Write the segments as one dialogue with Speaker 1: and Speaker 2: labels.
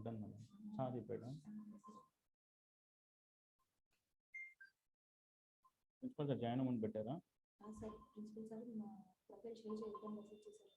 Speaker 1: Done madam हाँ repeat principal sir join అవ్వమని పెట్టారా
Speaker 2: సార్ ప్రిన్సిపల్ సార్ మా ప్రొఫైల్ షేర్ చేయడం మెసేజ్ చేశారు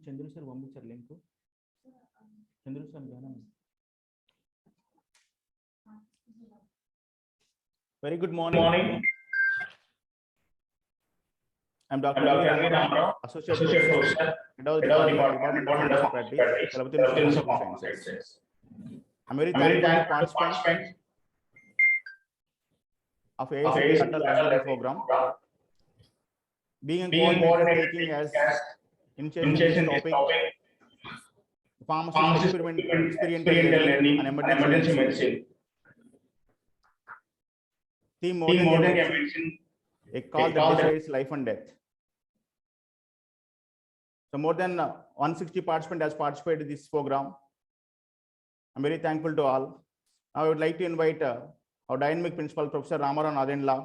Speaker 1: చంద్రు సార్ పంపించారు link Chandru sir very good morning I'm Dr. Ramarao, Associate Professor, Head of the Department of Physics, Institute of Sciences. I'm very thankful to participants of AICTE Atal MBA program. Being a coordinator taking as initiation this topic, pharmacist experiential learning and emergency medicine. Theme modern medicine. A call that decides life and death. So more than 160 participants has participated in this program. I'm very thankful to all. Now I would like to invite our dynamic principal, Professor Ramarao Nadendla,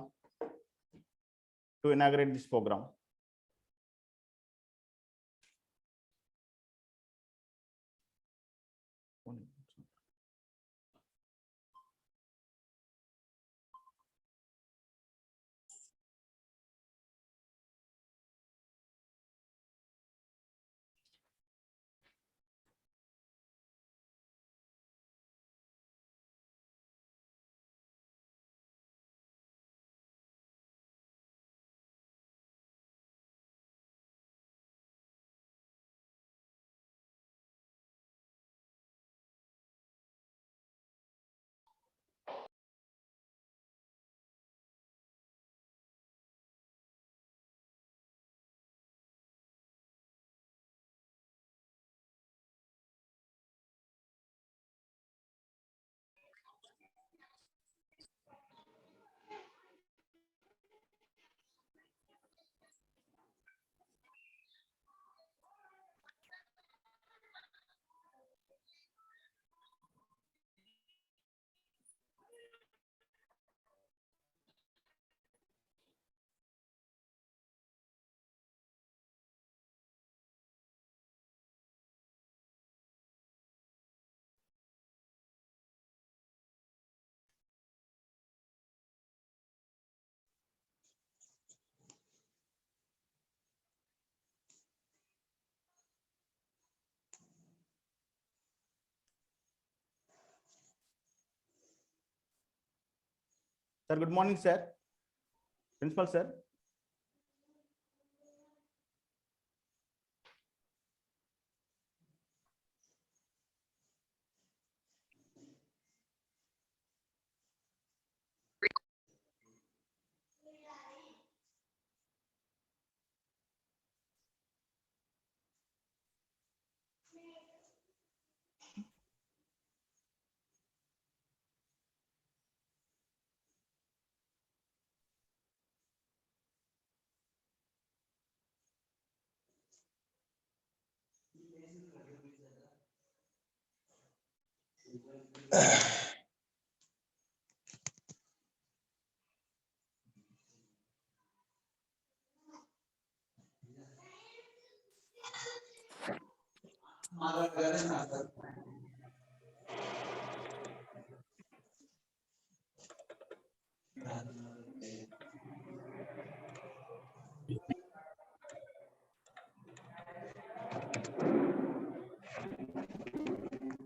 Speaker 1: to inaugurate this program. Sir, good morning, sir. Principal, sir.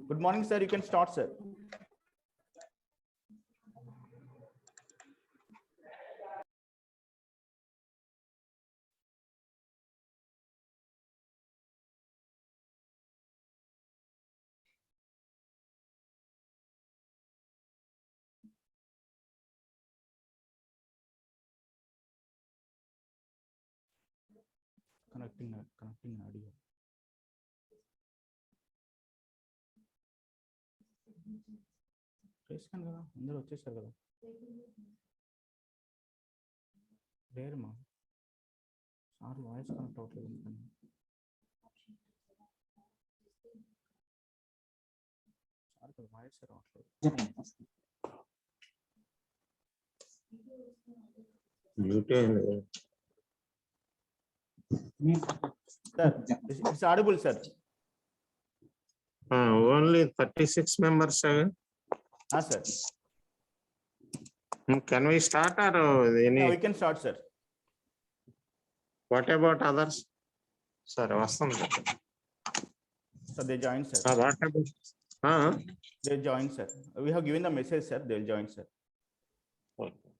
Speaker 1: Good morning, sir. You can start, sir. Connecting audio. చేసుకాను కదా అందరూ వచ్చేసారు కదా లేరమ్మా sir voice connect అవ్వట్లేదు ఎందుకని sir voice రావట్లేదు Sir, it's audible, sir.
Speaker 3: Only 36 members.
Speaker 1: Sir.
Speaker 3: Can we start or any?
Speaker 1: Yeah, we can start, sir.
Speaker 3: What about others? Sir, Vasant.
Speaker 1: So they joined, sir.
Speaker 3: What about?
Speaker 1: They joined, sir. We have given the message, sir. They'll join, sir.
Speaker 3: Okay.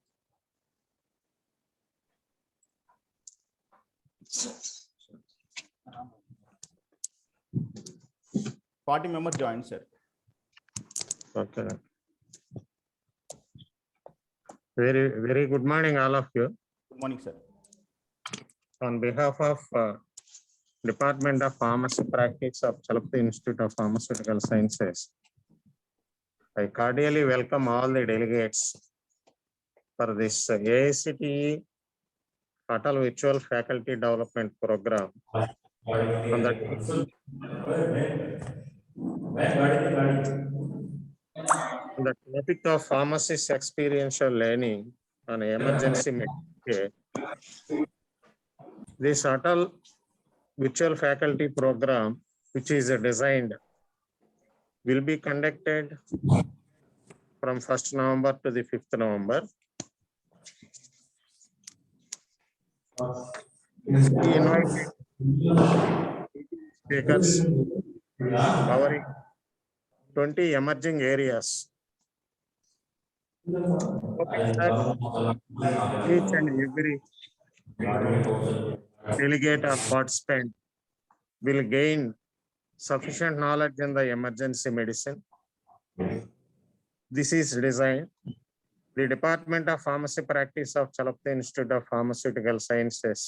Speaker 1: 40 members joined, sir.
Speaker 3: Okay. Very good morning, all of you.
Speaker 1: Good morning, sir.
Speaker 3: On behalf of Department of Pharmacy Practice of Chalapati Institute of Pharmaceutical Sciences, I cordially welcome all the delegates for this AICTE Atal Virtual Faculty Development Program. On the topic of pharmacist experiential learning on emergency medical care, this Atal Virtual Faculty Program, which is designed, will be conducted from 1st November to the 5th November. We invited speakers covering 20 emerging areas. Each and every delegate or participant will gain sufficient knowledge in the emergency medicine. This is designed. The Department of Pharmacy Practice of Chalapati Institute of Pharmaceutical Sciences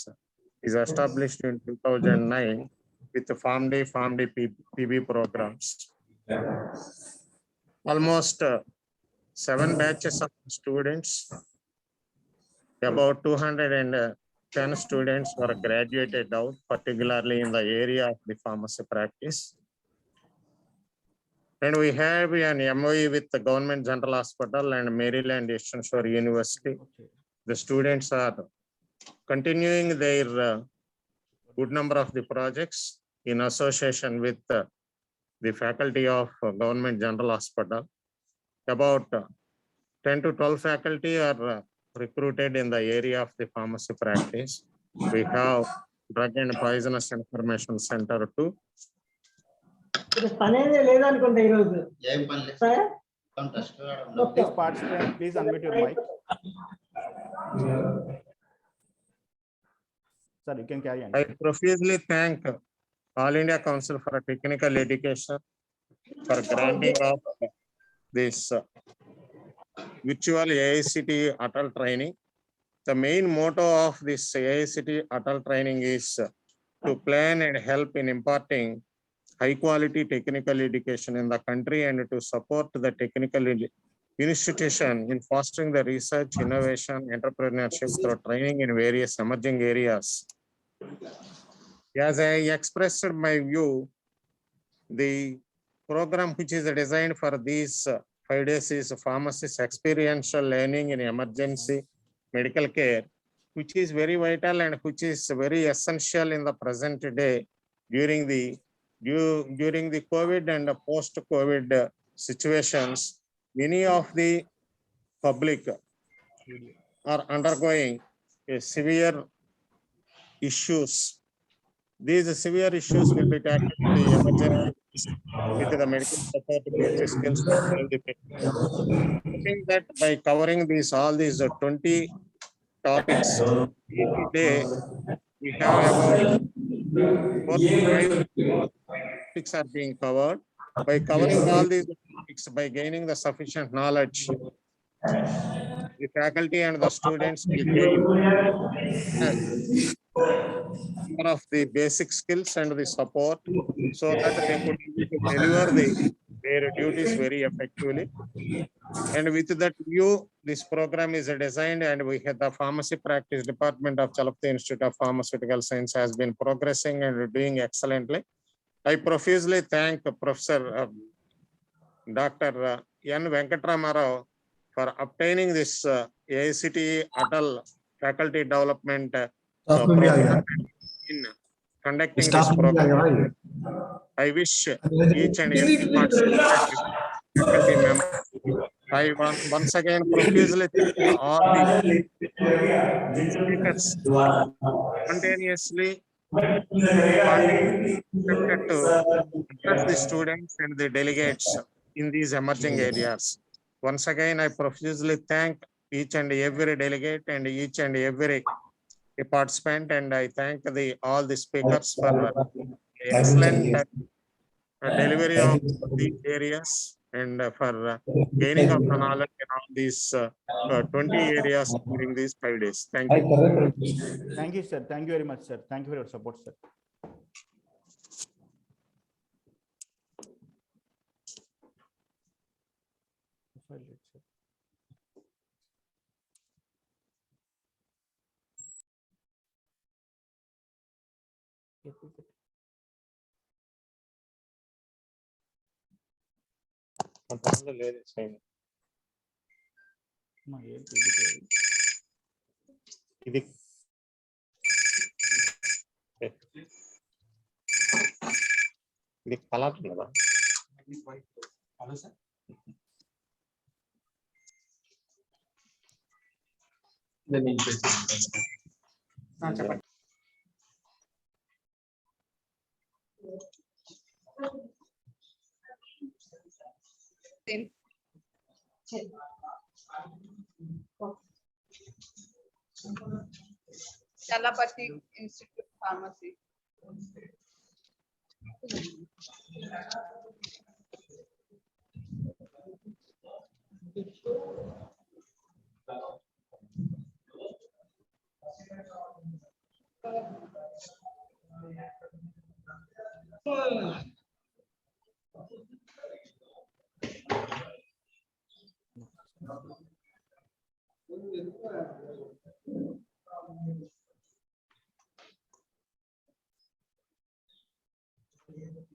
Speaker 3: is established in 2009 with the PharmD PB programs. Almost 7 batches of students, about 210 students were graduated out, particularly in the area of the pharmacy practice. And we have an MOE with the Government General Hospital and Maryland Eastern Shore University. The students are continuing their good number of the projects in association with the faculty of Government General Hospital. About 10 to 12 faculty are recruited in the area of the pharmacy practice. We have Drug and Poisonous Information Center too.
Speaker 4: పనేదే లేదనుకుంటా ఈరోజు sir
Speaker 1: Please participant, please unmute your mic. Sir, you can carry on.
Speaker 3: I profusely thank All India Council for Technical Education for granting of this virtual AICTE Atal training. The main motto of this AICTE Atal training is to plan and help in imparting high quality technical education in the country and to support the technical institution in fostering the research, innovation, entrepreneurship through training in various emerging areas. As I expressed my view, the program which is designed for these 5 days is pharmacist experiential learning in emergency medical care, which is very vital and which is very essential in the present day during the COVID and post-COVID situations. Many of the public are undergoing a severe issues. These severe issues will be tackled in the emergency with the medical support based skills. I think that by covering all these 20 topics each day, we have about 4 to 5 topics are being covered. By covering all these topics, by gaining the sufficient knowledge, the faculty and the students will gain more of the basic skills and the support so that they could deliver their duties very effectively. And with that view, this program is designed, and we have the pharmacy practice department of Chalapathy Institute of Pharmaceutical Science has been progressing and doing excellently. I profusely thank Professor Dr. N. Venkatramana Rao for obtaining this AICTE Atal faculty development program in conducting this program. I wish each and every participant, faculty member, I once again profusely thank all the speakers spontaneously accepted to address the students and the delegates in these emerging areas. Once again, I profusely thank each and every delegate and each and every participant, and I thank all the speakers for excellent delivery of these areas and for gaining of the knowledge in all these 20 areas during these 5 days. Thank you.
Speaker 1: Thank you, sir. Thank you very much, sir. Thank you for your support, sir.
Speaker 3: ఇది ఇది colour కదా చెప్పండి.
Speaker 4: Chalapathy Institute of Pharmacy.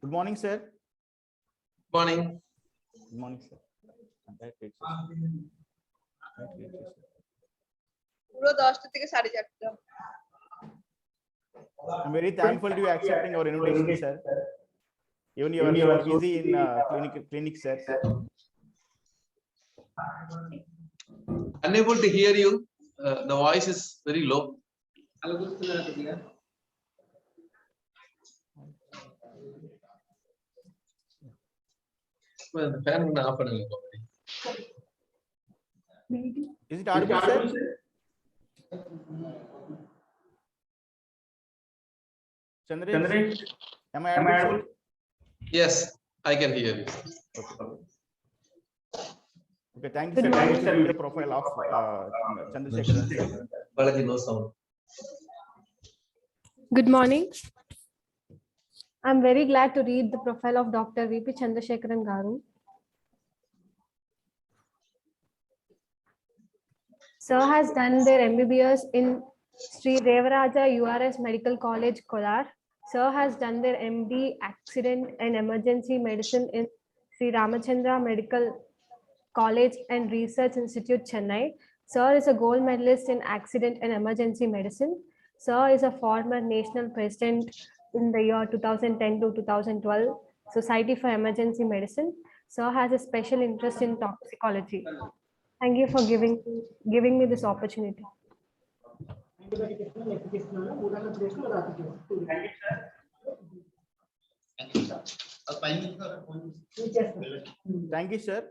Speaker 1: Good morning, sir.
Speaker 5: Morning.
Speaker 1: Good morning, sir.
Speaker 4: পুরো 10টা থেকে 4:30।
Speaker 1: I'm very thankful to you accepting our invitation, sir. Even you are busy in clinic, sir.
Speaker 5: Unable to hear you. The voice is very low. Well, the fan off.
Speaker 1: Is it audible, sir? Chandresh, am I audible, sir?
Speaker 5: Yes, I can hear you.
Speaker 1: Okay, thank you,
Speaker 6: Good
Speaker 1: sir.
Speaker 6: morning.
Speaker 1: Can you read the profile of Chandrasekharan, sir?
Speaker 5: Balaji, no sound.
Speaker 6: Good morning. I'm very glad to read the profile of Dr. V.P. Chandrasekharan Garu. Sir has done their MBBS in Sri Devaraja URS Medical College, Kolar. Sir has done their MD Accident and Emergency Medicine in Sri Ramachandra Medical College and Research Institute, Chennai. Sir is a gold medalist in Accident and Emergency Medicine. Sir is a former national president in the year 2010 to 2012, Society for Emergency Medicine. Sir has a special interest in toxicology. Thank you for giving me this opportunity.
Speaker 1: Thank you, sir.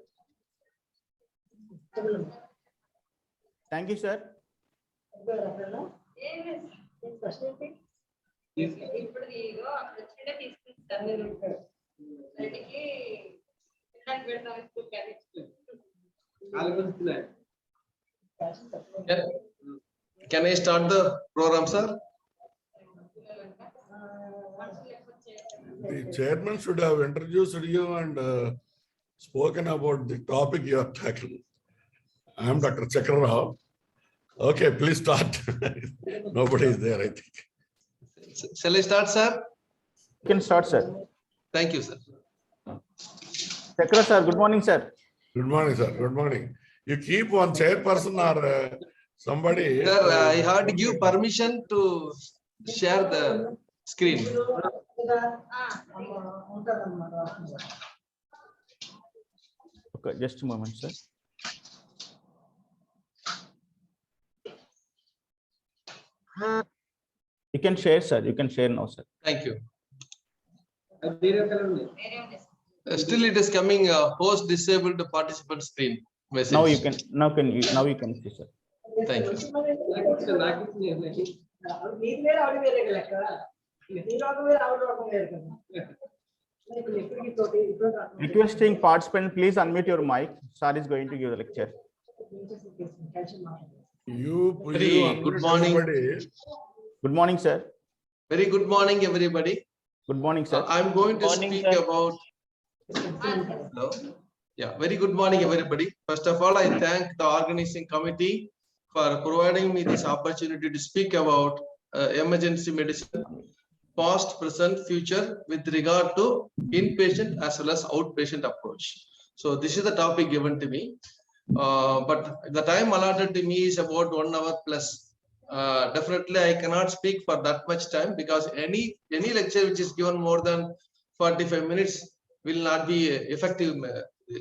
Speaker 1: Thank you, sir.
Speaker 5: Can I start the program, sir?
Speaker 7: The chairman should have introduced you and spoken about the topic you are tackling. I am Dr. Chakrara Rao. Okay, please start. Nobody is there, I think.
Speaker 5: Shall I start, sir?
Speaker 1: You can start, sir.
Speaker 5: Thank you, sir.
Speaker 1: Chakra, sir. Good morning, sir.
Speaker 7: Good morning, sir. Good morning. You keep one chairperson or somebody.
Speaker 5: Sir, I had to give permission to share the screen.
Speaker 1: Okay, just a moment, sir. You can share, sir. You can share now, sir.
Speaker 5: Thank you. Still it is coming host disabled participant screen message.
Speaker 1: Now you can see, sir.
Speaker 5: Thank you.
Speaker 1: Requesting participant, please unmute your mic. Sir is going to give the lecture.
Speaker 5: Very good morning.
Speaker 1: Good morning, sir.
Speaker 5: Very good morning, everybody.
Speaker 1: Good morning, sir.
Speaker 5: I'm going to speak about. Hello. Yeah, very good morning, everybody. First of all, I thank the organizing committee for providing me this opportunity to speak about emergency medicine, past, present, future, with regard to inpatient as well as outpatient approach. So this is the topic given to me. But the time allotted to me is about 1 hour plus. Definitely, I cannot speak for that much time because any lecture which is given more than 45 minutes will not be effective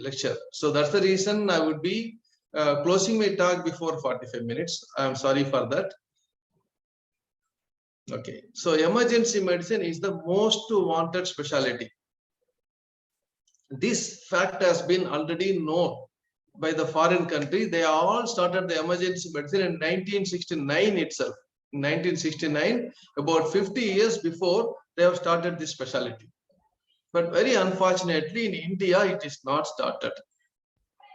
Speaker 5: lecture. So that's the reason I would be closing my talk before 45 minutes. I'm sorry for that. Okay, so emergency medicine is the most wanted specialty. This fact has been already known by the foreign country. They all started the emergency medicine in 1969 itself. In 1969, about 50 years before, they have started this specialty. But very unfortunately, in India, it is not started.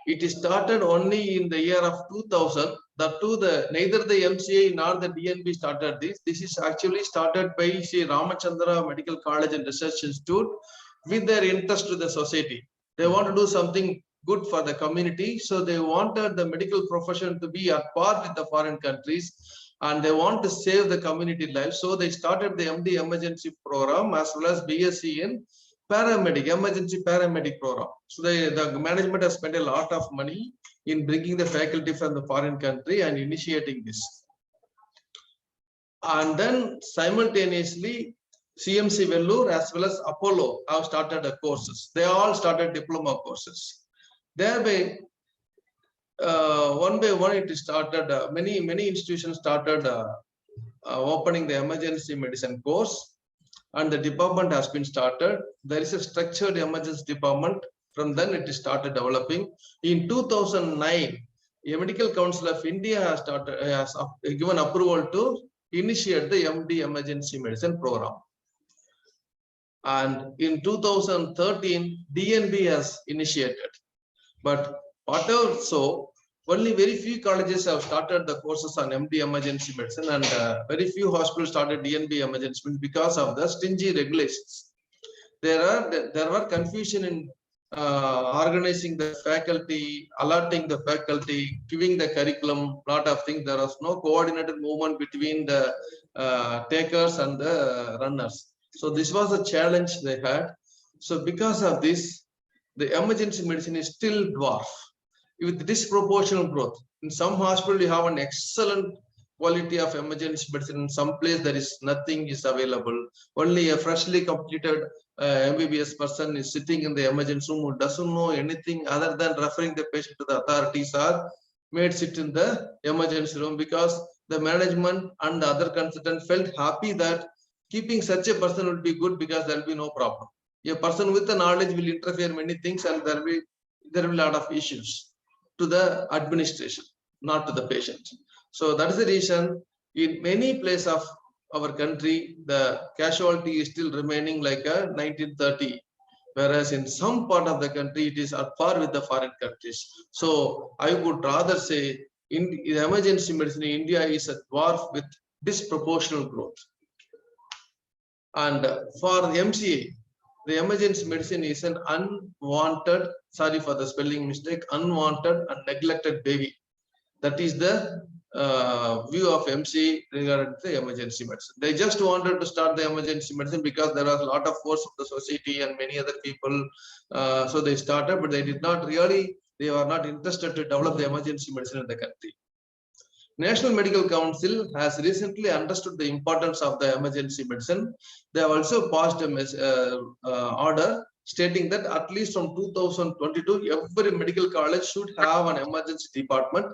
Speaker 5: It is started only in the year of 2000. That too, neither the MCA nor the DNB started this. This is actually started by Sri Ramachandra Medical College and Research Institute with their interest to the society. They want to do something good for the community. So they wanted the medical profession to be at par with the foreign countries and they want to save the community life. So they started the MD emergency program as well as BSc in paramedic, emergency paramedic program. So the management has spent a lot of money in bringing the faculty from the foreign country and initiating this. And then simultaneously, CMC Vellore as well as Apollo have started the courses. They all started diploma courses. Thereby, one by one, it started. Many institutions started opening the emergency medicine course, and the department has been started. There is a structured emergency department From then it started developing. In 2009, a Medical Council of India has given approval to initiate the MD emergency medicine program. And in 2013, DNB has initiated. But whatever so, only very few colleges have started the courses on MD emergency medicine, and very few hospitals started DNB emergency medicine because of the stingy regulations. There were confusion in organizing the faculty, allotting the faculty, giving the curriculum, lot of things. There was no coordinated movement between the takers and the runners. So this was a challenge they had. So because of this, the emergency medicine is still dwarf with disproportional growth. In some hospital, you have an excellent quality of emergency medicine. In some place, there is nothing is available. Only a freshly completed MBBS person is sitting in the emergency room who doesn't know anything other than referring the patient to the authorities or made sit in the emergency room, because the management and the other consultant felt happy that keeping such a person will be good because there will be no problem. A person with the knowledge will interfere many things, and there will be a lot of issues to the administration, not to the patient. So that is the reason in many places of our country, the casualty is still remaining like a 1930, whereas in some part of the country, it is at par with the foreign countries. So I would rather say in the emergency medicine in India is a dwarf with disproportional growth. And for the MCA, the emergency medicine is an unwanted, sorry for the spelling mistake, unwanted and neglected baby. That is the view of MCA regarding the emergency medicine. They just wanted to start the emergency medicine because there was a lot of force of the society and many other people. So they started, but they did not really, they were not interested to develop the emergency medicine in the country. National Medical Council has recently understood the importance of the emergency medicine. They have also passed a order stating that at least from 2022, every medical college should have an emergency department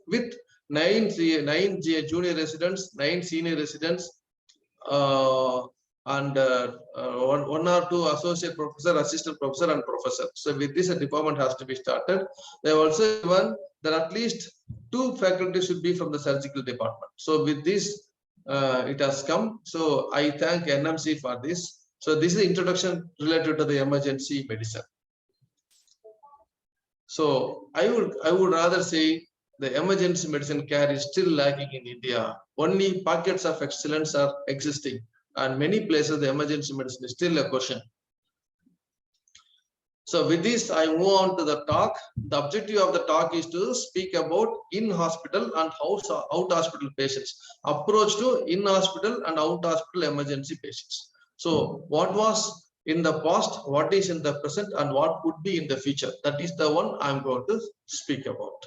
Speaker 5: with 9 junior residents, 9 senior residents, and 1 or 2 associate professor, assistant professor, and professor. So with this, a department has to be started. They have also given that at least 2 faculty should be from the surgical department. So with this, it has come. So I thank NMC for this. So this is the introduction related to the emergency medicine. So I would rather say the emergency medicine care is still lacking in India. Only pockets of excellence are existing, and many places the emergency medicine is still a question. So with this, I move on to the talk. The objective of the talk is to speak about in-hospital and out-hospital patients, approach to in-hospital and out-hospital emergency patients. So what was in the past, what is in the present, and what would be in the future? That is the one I'm going to speak about.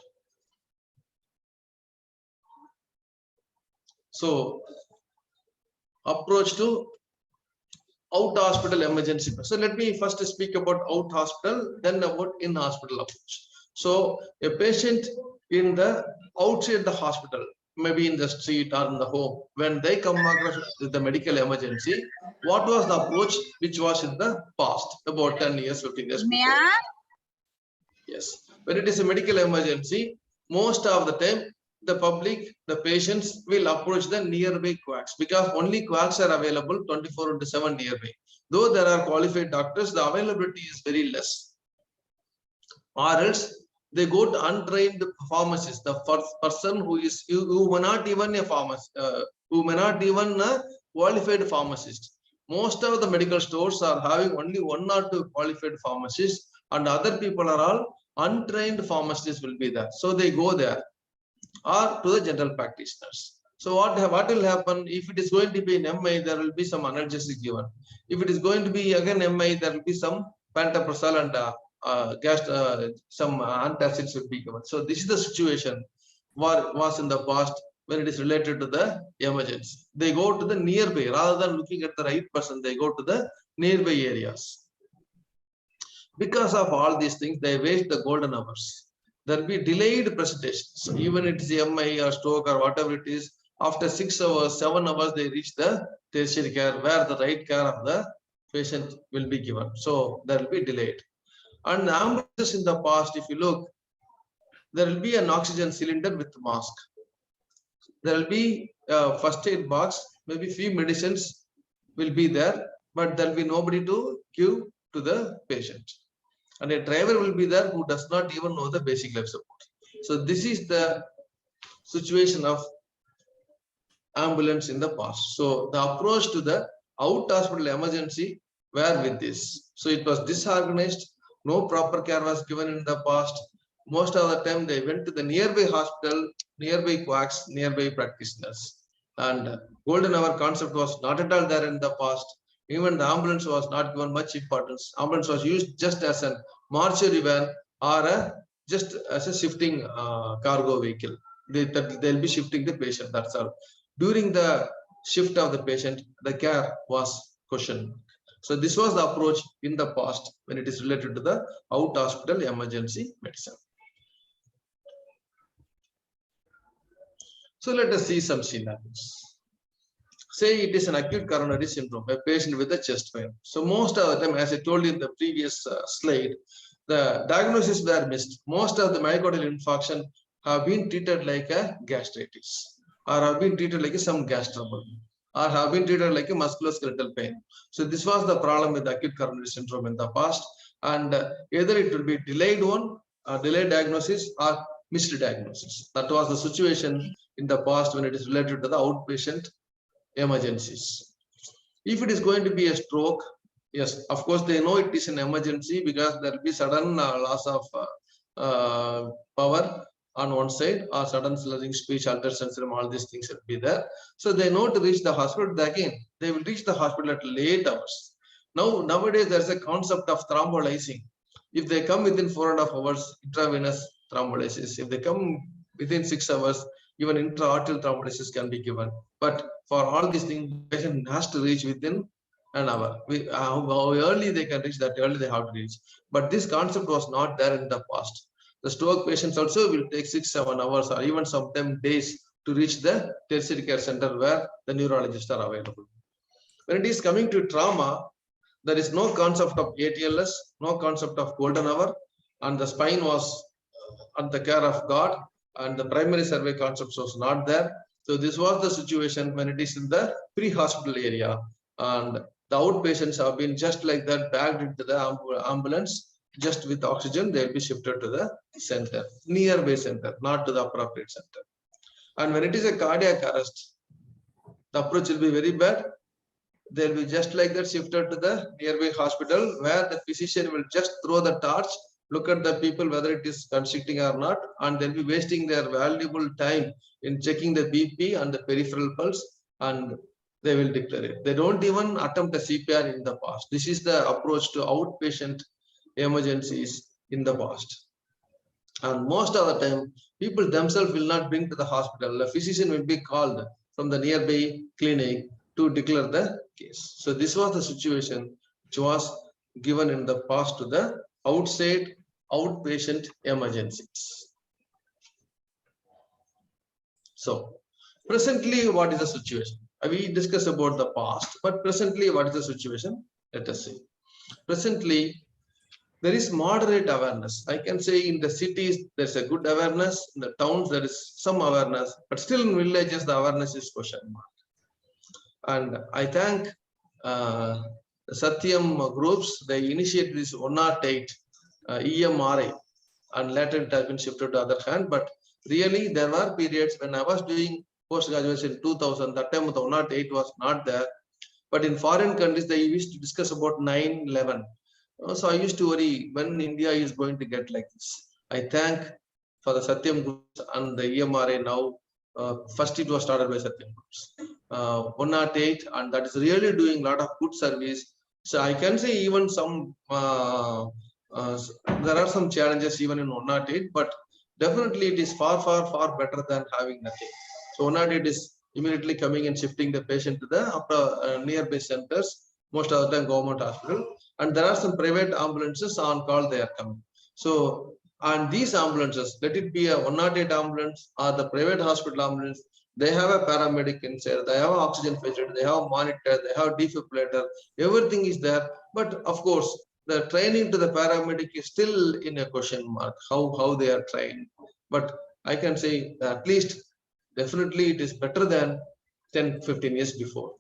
Speaker 5: So approach to out-hospital emergency. So let me first speak about out-hospital, then about in-hospital approach. So a patient in the outside the hospital, maybe in the street or in the home, when they come across with the medical emergency, what was the approach which was in the past, about 10 years, 15 years before? Yes, when it is a medical emergency, most of the time, the public, the patients will approach the nearby quacks, because only quacks are available 24/7 nearby. Though there are qualified doctors, the availability is very less. Or else they go to untrained pharmacists, the first person who may not even a pharmacist, who may not even a qualified pharmacist. Most of the medical stores are having only 1 or 2 qualified pharmacists, and other people are all untrained pharmacists will be there. So they go there, or to the general practitioners. So what will happen if it is going to be an MI? There will be some analgesic given. If it is going to be again MI, there will be some pantoprazole and some antacids will be given. So this is the situation what was in the past when it is related to the emergency. They go to the nearby rather than looking at the right person. They go to the nearby areas. Because of all these things, they waste the golden hours. There will be delayed presentations. So even it is MI or stroke or whatever it is, after 6 hours, 7 hours, they reach the tertiary care where the right care of the patient will be given. So there will be delayed. And the ambulances in the past, if you look, there will be an oxygen cylinder with mask. There will be a first aid box, maybe few medicines will be there, but there will be nobody to give to the patient. And a driver will be there who does not even know the basic life support. So this is the situation of ambulance in the past. So the approach to the out hospital emergency were with this. So it was disorganized, no proper care was given in the past. Most of the time they went to the nearby hospital, nearby quacks, nearby practitioners. And golden hour concept was not at all there in the past. Even the ambulance was not given much importance. Ambulance was used just as a mortuary van or just as a shifting cargo vehicle. They'll be shifting the patient, that's all. During the shift of the patient, the care was questioned. So this was the approach in the past when it is related to the out hospital emergency medicine. So let us see some scenarios. Say it is an acute coronary syndrome, a patient with a chest pain. So most of the time, as I told you in the previous slide, the diagnosis were missed. Most of the myocardial infarction have been treated like a gastritis, or have been treated like some gas trouble, or have been treated like a musculoskeletal pain. So this was the problem with acute coronary syndrome in the past. And either it will be delayed one, delayed diagnosis, or missed diagnosis. That was the situation in the past when it is related to the outpatient emergencies. If it is going to be a stroke, yes, of course they know it is an emergency because there will be sudden loss of power on one side, or sudden slurring speech, altered sensory, all these things will be there. So they know to reach the hospital. Again, they will reach the hospital at late hours. Nowadays there's a concept of thrombolizing. If they come within 4.5 hours, intravenous thrombolysis. If they come within 6 hours, even intra-arterial thrombolysis can be given. But for all these things, the patient has to reach within an hour. How early they can reach, that early they have to reach. But this concept was not there in the past. The stroke patients also will take 6-7 hours or even sometimes days to reach the tertiary care center where the neurologists are available. When it is coming to trauma, there is no concept of ATLS, no concept of golden hour, and the spine was under the care of God, and the primary survey concepts was not there. So this was the situation when it is in the pre-hospital area, and the outpatients have been just like that, bagged into the ambulance, just with oxygen. They'll be shifted to the center, nearby center, not to the appropriate center. And when it is a cardiac arrest, the approach will be very bad. They'll be just like that, shifted to the nearby hospital, where the physician will just throw the torch, look at the people whether it is constricting or not, and they'll be wasting their valuable time in checking the BP and the peripheral pulse, and they will declare it. They don't even attempt a CPR in the past. This is the approach to outpatient emergencies in the past. And most of the time, people themselves will not bring to the hospital. A physician will be called from the nearby clinic to declare the case. So this was the situation which was given in the past to the outside outpatient emergencies. So presently, what is the situation? We discussed about the past, but presently, what is the situation? Let us see. Presently, there is moderate awareness. I can say in the cities, there's a good awareness. In the towns, there is some awareness, but still in villages, the awareness is question mark. And I thank the Satyam groups. They initiate this 108 EMRI, and later it has been shifted to other hand. But really, there were periods when I was doing post-graduation in 2000, that time the 108 was not there. But in foreign countries, they used to discuss about 9/11. So I used to worry when India is going to get like this. I thank for the Satyam groups and the EMRI now. First, it was started by Satyam groups. 108, and that is really doing a lot of good service. So I can say even some there are some challenges even in 108, but definitely it is far better than having nothing. So 108 is immediately coming and shifting the patient to the nearby centers, most of the time government hospital, and there are some private ambulances on call they are coming. So, and these ambulances, let it be a 108 ambulance or the private hospital ambulance, they have a paramedic inside, they have oxygen facility, they have monitor, they have defibrillator, everything is there. But of course, the training to the paramedic is still in a question mark, how they are trained. But I can say at least definitely it is better than 10, 15 years before.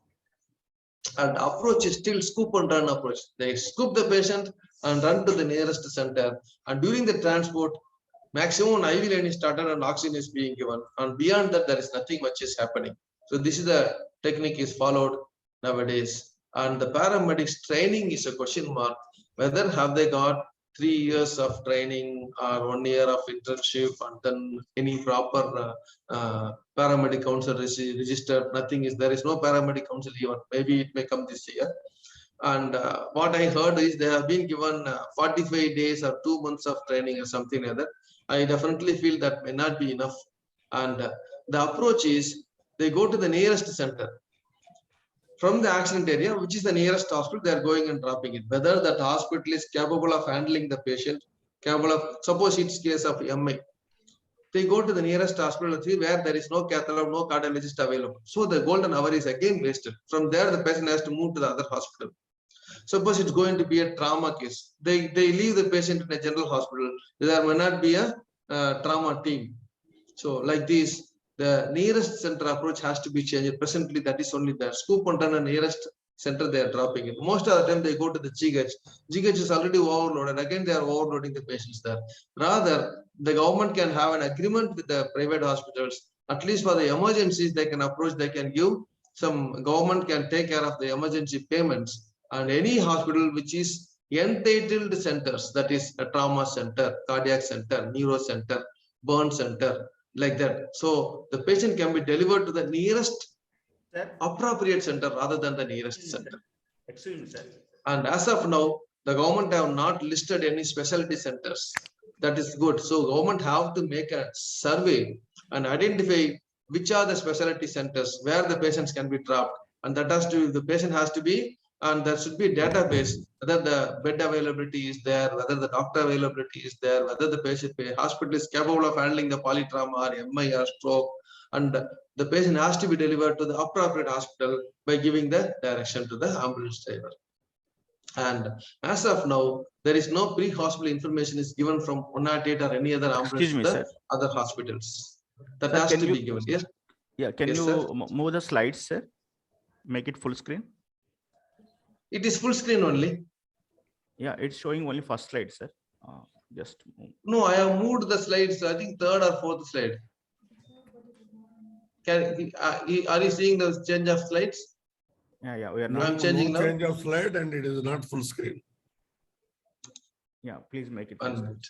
Speaker 5: And approach is still scoop and run approach. They scoop the patient and run to the nearest center. And during the transport, maximum IV line is started and oxygen is being given. And beyond that, there is nothing much is happening. So this is the technique is followed nowadays. And the paramedics training is a question mark. Whether have they got 3 years of training or 1 year of internship and then any proper paramedic council registered, nothing is, there is no paramedic council even. Maybe it may come this year. And what I heard is they have been given 45 days or 2 months of training or something like that. I definitely feel that may not be enough. And the approach is they go to the nearest center. From the accident area, which is the nearest hospital, they are going and dropping it. Whether that hospital is capable of handling the patient, capable of, suppose it's case of MI, they go to the nearest hospital where there is no cath lab, no cardiologist available. So the golden hour is again wasted. From there, the patient has to move to the other hospital. Suppose it's going to be a trauma case. They leave the patient in a general hospital. There may not be a trauma team. So like this, the nearest center approach has to be changed. Presently, that is only the scoop and run and nearest center they are dropping it. Most of the time they go to the GH. GH is already overloaded. Again, they are overloading the patients there. Rather, the government can have an agreement with the private hospitals. At least for the emergencies, they can approach, they can give some, government can take care of the emergency payments. And any hospital which is entitled centers, that is a trauma center, cardiac center, neuro center, burn center, like that. So the patient can be delivered to the nearest appropriate center rather than the nearest center.
Speaker 1: Excuse me, sir.
Speaker 5: And as of now, the government have not listed any specialty centers. That is good. So government have to make a survey and identify which are the specialty centers where the patients can be dropped. And that has to, the patient has to be, and there should be a database, whether the bed availability is there, whether the doctor availability is there, whether the patient hospital is capable of handling the polytrauma or MI or stroke. And the patient has to be delivered to the appropriate hospital by giving the direction to the ambulance driver. And as of now, there is no pre-hospital information is given from 108 or any other ambulance
Speaker 1: Excuse me,
Speaker 5: to the
Speaker 1: sir.
Speaker 5: other hospitals. That
Speaker 1: Sir,
Speaker 5: has
Speaker 1: can
Speaker 5: to
Speaker 1: you-
Speaker 5: be given. Yes.
Speaker 1: Yeah, can
Speaker 5: Yes,
Speaker 1: you
Speaker 5: sir.
Speaker 1: move the slides, sir? Make it full screen.
Speaker 5: It is full screen only.
Speaker 1: Yeah, it's showing only first slide, sir. Just move.
Speaker 5: No, I have moved the slides. I think third or fourth slide. Are you seeing the change of slides?
Speaker 1: Yeah, we are
Speaker 7: No,
Speaker 1: not.
Speaker 5: I'm changing
Speaker 7: no
Speaker 5: now.
Speaker 7: change of slide and it is not full screen.
Speaker 1: Yeah, please make it full
Speaker 5: 1
Speaker 1: screen.
Speaker 5: minute.